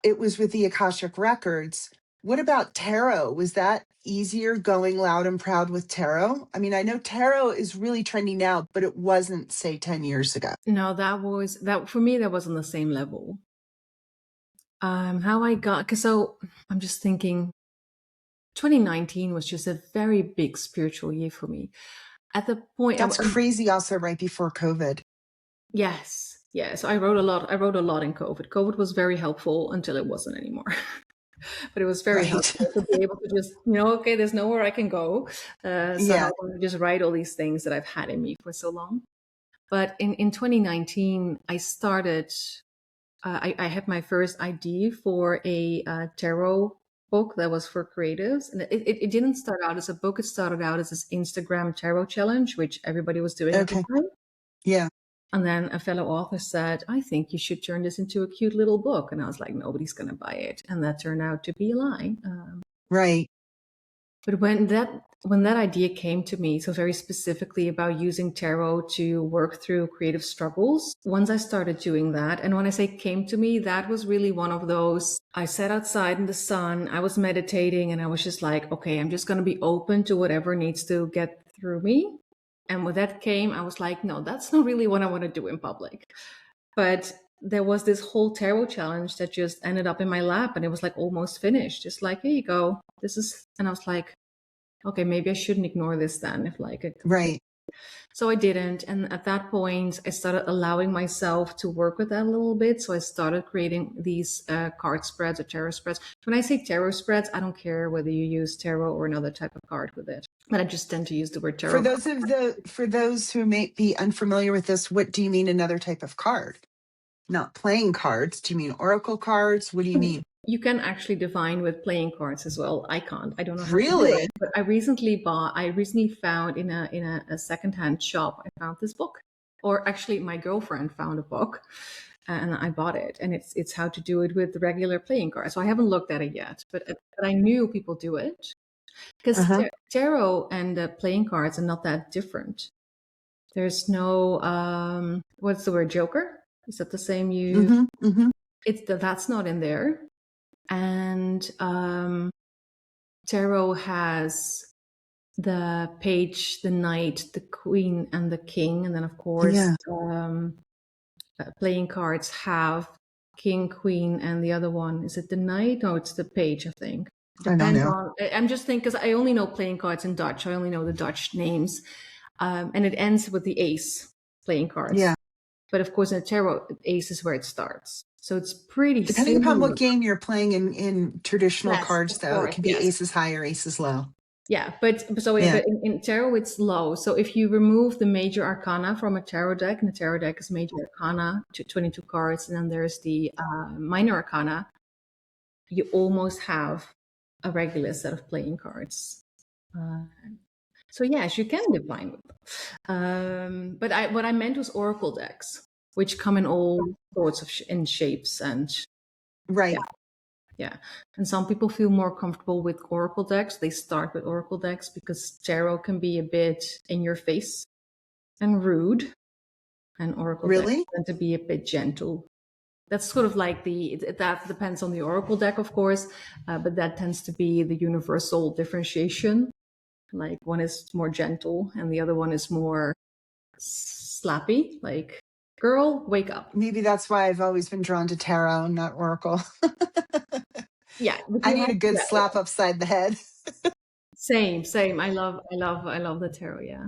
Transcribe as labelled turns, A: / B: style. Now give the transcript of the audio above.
A: it was with the Akashic records. What about tarot? Was that easier going loud and proud with tarot? I mean, I know tarot is really trendy now, but it wasn't, say, 10 years ago.
B: No, that for me, that was on the same level. How I got, because so I'm just thinking 2019 was just a very big spiritual year for me. At the point,
A: That's crazy. Also, right before COVID.
B: yes. So I wrote a lot. I wrote a lot in COVID. COVID was very helpful until it wasn't anymore. But it was very
A: Right.
B: helpful to be able to just, okay, there's nowhere I can go. So
A: Yeah.
B: I want to just write all these things that I've had in me for so long. But in 2019, I started, I had my first idea for a tarot book that was for creatives. And it didn't start out as a book. It started out as this Instagram tarot challenge, which everybody was doing at the
A: Okay.
B: time.
A: Yeah.
B: And then a fellow author said, I think you should turn this into a cute little book. And I was like, nobody's going to buy it. And that turned out to be a lie.
A: Right.
B: But when that idea came to me, so very specifically about using tarot to work through creative struggles, once I started doing that, and when I say came to me, that was really one of those, I sat outside in the sun, I was meditating, and I was just like, okay, I'm just going to be open to whatever needs to get through me. And when that came, I was like, no, that's not really what I want to do in public. But there was this whole tarot challenge that just ended up in my lap, and it was like almost finished. Just like, here you go. And I was like, okay, maybe I shouldn't ignore this then. If like,
A: Right.
B: So I didn't. And at that point, I started allowing myself to work with that a little bit. So I started creating these card spreads or tarot spreads. When I say tarot spreads, I don't care whether you use tarot or another type of card with it. But I just tend to use the word tarot.
A: For those who may be unfamiliar with this, what do you mean another type of card? Not playing cards. Do you mean oracle cards? What do you mean?
B: You can actually divine with playing cards as well. I can't. I don't know how
A: Really?
B: to do it. But I recently found in a secondhand shop, I found this book. Or actually, my girlfriend found a book, and I bought it. And it's how to do it with the regular playing cards. So I haven't looked at it yet, but I knew people do it. Because tarot and playing cards are not that different. There's no, what's the word, joker? Is that the same you? That's not in there. And tarot has the page, the knight, the queen, and the king. And then, of course, playing cards have king, queen, and the other one. Is it the knight? No, it's the page, I think.
A: Depends on.
B: I'm just thinking, because I only know playing cards in Dutch. I only know the Dutch names. And it ends with the ace, playing cards.
A: Yeah.
B: But of course, in tarot, ace is where it starts. So it's pretty
A: depending
B: similar.
A: upon what game you're playing in traditional cards, though. It can be aces high or aces low.
B: Yeah, but in tarot, it's low. So if you remove the major arcana from a tarot deck, and the tarot deck is major arcana, 22 cards, and then there's the minor arcana, you almost have a regular set of playing cards. So yes, you can divine with them. But what I meant was oracle decks, which come in all sorts of in shapes and
A: right.
B: Yeah. And some people feel more comfortable with oracle decks. They start with oracle decks because tarot can be a bit in your face and rude, and oracle decks tend to be a bit gentle. That's sort of like that depends on the oracle deck, of course, but that tends to be the universal differentiation. Like one is more gentle and the other one is more slappy, like, girl, wake up.
A: Maybe that's why I've always been drawn to tarot, not oracle.
B: Yeah.
A: I need a good slap upside the head.
B: Same. I love the tarot, yeah.